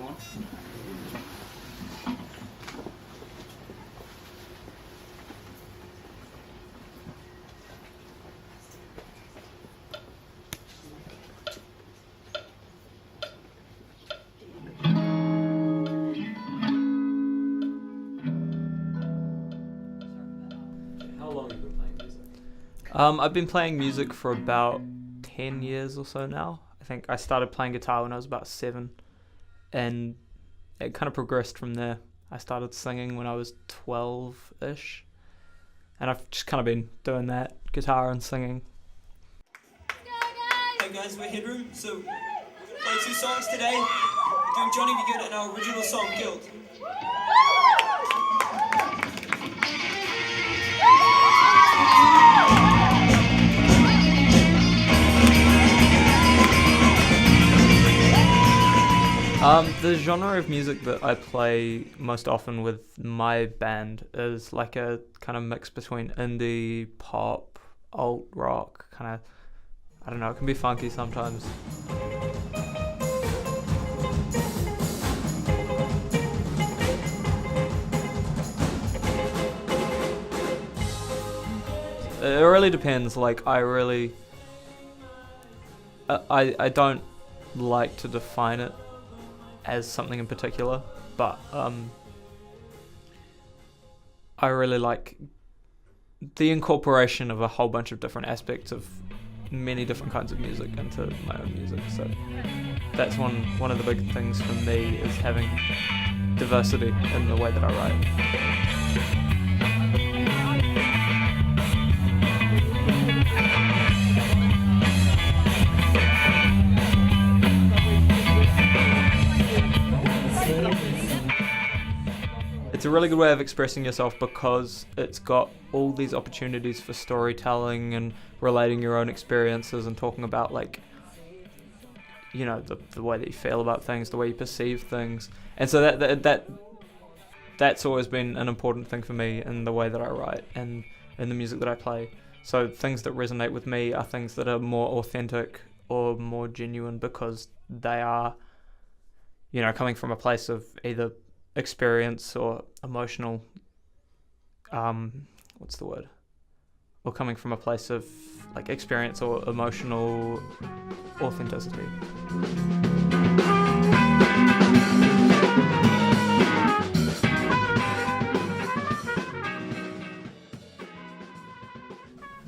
on. How long have you been playing music? I've been playing music for about 10 years or so now. I think I started playing guitar when I was about 7, and it kind of progressed from there. I started singing when I was 12-ish, and I've just kind of been doing that, guitar and singing. Hey guys, we're Headroom, so we're going to play 2 songs today, doing Johnny Be Good and our original song, Guilt. The genre of music that I play most often with my band is like a kind of mix between indie, pop, alt rock, kind of, I don't know, it can be funky sometimes. It really depends, like I don't like to define it as something in particular, but I really like the incorporation of a whole bunch of different aspects of many different kinds of music into my own music. So that's one of the big things for me, is having diversity in the way that I write. It's a really good way of expressing yourself because it's got all these opportunities for storytelling and relating your own experiences and talking about, like, you know, the way that you feel about things, the way you perceive things. And so that's always been an important thing for me in the way that I write and in the music that I play. So things that resonate with me are things that are more authentic or more genuine because they are, you know, coming from a place of either experience or emotional, what's the word? Or coming from a place of like experience or emotional authenticity.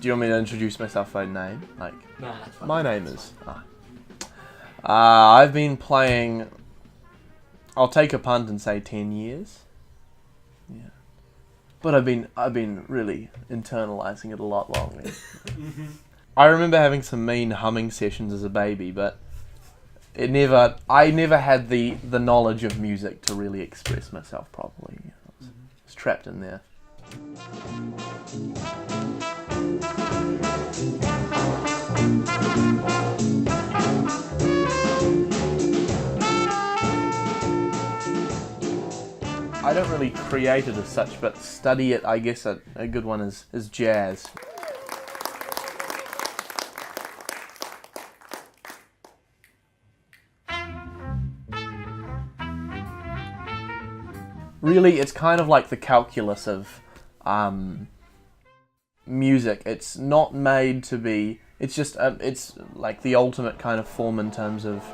Do you want me to introduce myself by name? Like, No, that's fine. my name is. I've been playing. I'll take a punt and say 10 years. Yeah, but I've been really internalizing it a lot longer. I remember having some mean humming sessions as a baby, but I never had the knowledge of music to really express myself properly. I was trapped in there. I don't really create it as such, but study it. I guess a good one is jazz. Really, it's kind of like the calculus of music. It's not made to be. It's just it's like the ultimate kind of form in terms of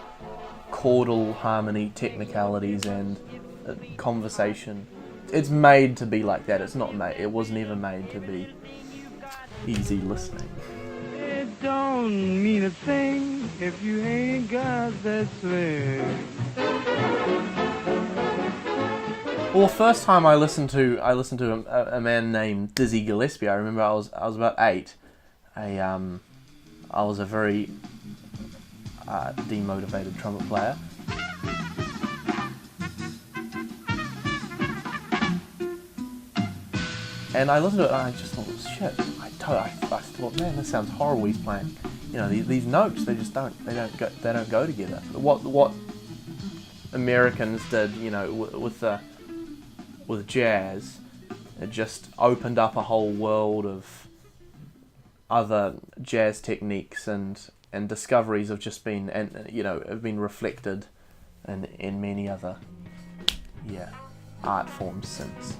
chordal harmony, technicalities, and conversation. It's made to be like that. It's not made. It was never made to be easy listening. It don't mean a thing if you ain't got that swing. Well, the first time I listened to a man named Dizzy Gillespie. I remember I was about 8. I was a very demotivated trumpet player. And I listened to it and I just thought, shit. I thought, man, this sounds horrible. He's playing, you know, these notes. They just don't go together. What Americans did, you know, with jazz, it just opened up a whole world of other jazz techniques and discoveries have just been, and you know, have been reflected and in many other art forms since,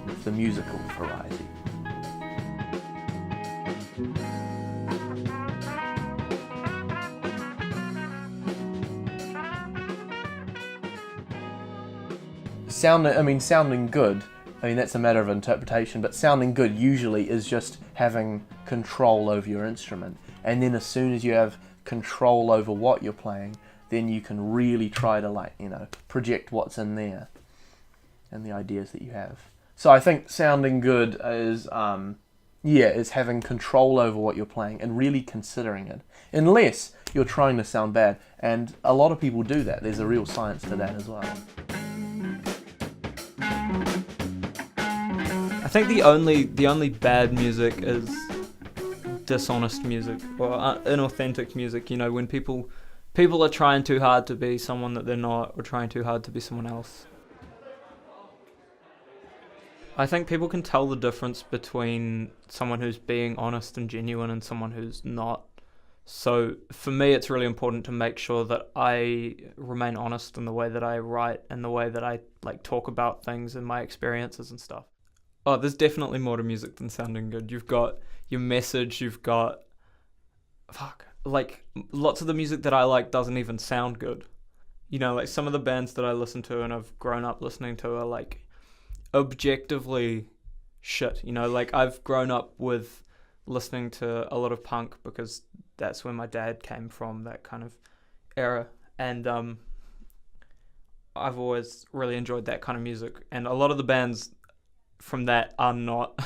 with the musical variety. Sounding good, that's a matter of interpretation, but sounding good usually is just having control over your instrument. And then as soon as you have control over what you're playing, then you can really try to project what's in there and the ideas that you have. So I think sounding good is having control over what you're playing and really considering it. Unless you're trying to sound bad, and a lot of people do that. There's a real science to that as well. I think the only bad music is dishonest music or inauthentic music. When people are trying too hard to be someone that they're not, or trying too hard to be someone else. I think people can tell the difference between someone who's being honest and genuine and someone who's not. So for me, it's really important to make sure that I remain honest in the way that I write and the way that I talk about things and my experiences and stuff. Oh, there's definitely more to music than sounding good. You've got your message, you've got... lots of the music that I like doesn't even sound good. Some of the bands that I listen to and I've grown up listening to are objectively shit. I've grown up with listening to a lot of punk because that's where my dad came from, that kind of era. And I've always really enjoyed that kind of music. And a lot of the bands from that are not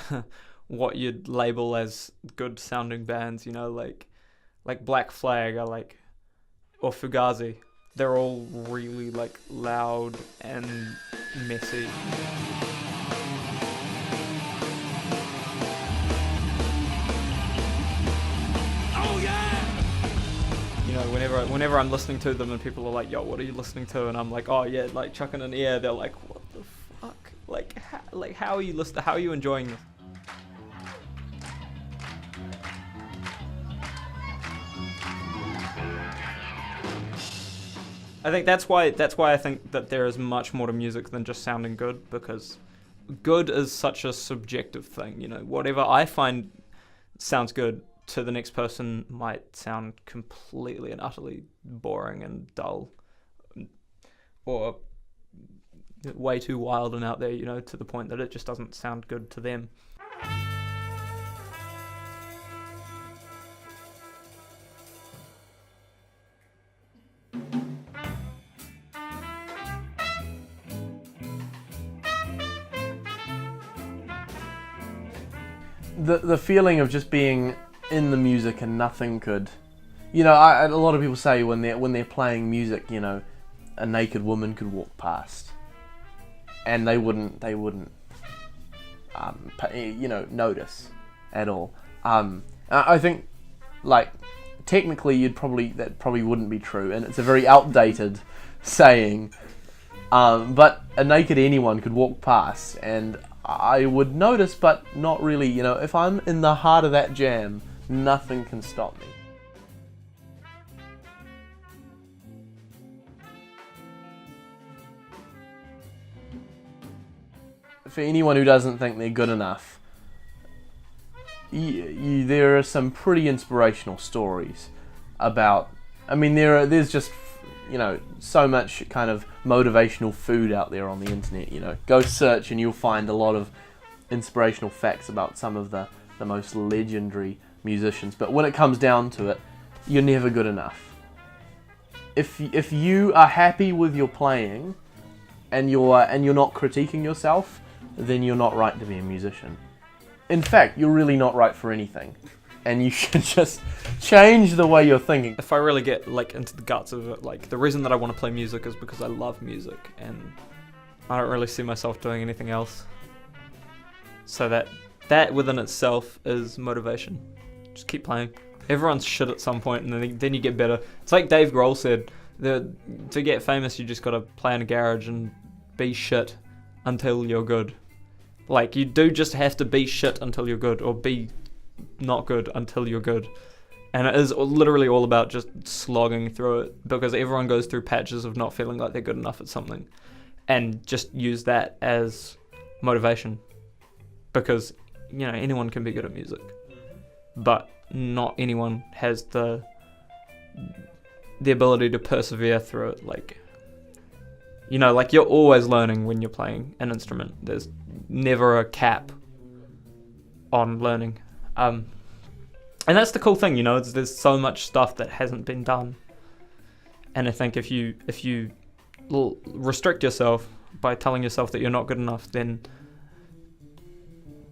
what you'd label as good sounding bands, like Black Flag or Fugazi. They're all really loud and messy. Oh yeah! Whenever I'm listening to them and people are like, yo, what are you listening to? And I'm like, oh yeah, chucking in air. They're like, what the fuck? How are you listening? How are you enjoying this? I think that's why I think that there is much more to music than just sounding good, because good is such a subjective thing. Whatever I find sounds good to the next person might sound completely and utterly boring and dull, or way too wild and out there, to the point that it just doesn't sound good to them. The feeling of just being in the music and nothing could, a lot of people say when they're playing music, a naked woman could walk past, and they wouldn't notice at all. I think technically that probably wouldn't be true, and it's a very outdated saying. But a naked anyone could walk past, and I would notice, but not really. If I'm in the heart of that jam, nothing can stop me. For anyone who doesn't think they're good enough, there are some pretty inspirational stories about... there's just, so much kind of motivational food out there on the internet, Go search and you'll find a lot of inspirational facts about some of the most legendary musicians. But when it comes down to it, you're never good enough. If you are happy with your playing and you're not critiquing yourself, then you're not right to be a musician. In fact, you're really not right for anything. And you should just change the way you're thinking. If I really get into the guts of it, the reason that I want to play music is because I love music, and I don't really see myself doing anything else. So that within itself is motivation. Just keep playing. Everyone's shit at some point, and then you get better. It's like Dave Grohl said, to get famous, you just gotta play in a garage and be shit until you're good. You do just have to be shit until you're good, or be not good until you're good. And it is literally all about just slogging through it, because everyone goes through patches of not feeling like they're good enough at something, and just use that as motivation, because anyone can be good at music, but not anyone has the ability to persevere through it. Like you're always learning when you're playing an instrument. There's never a cap on learning, and that's the cool thing. There's so much stuff that hasn't been done, and I think if you restrict yourself by telling yourself that you're not good enough, then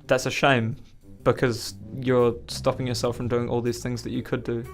that's a shame, because you're stopping yourself from doing all these things that you could do.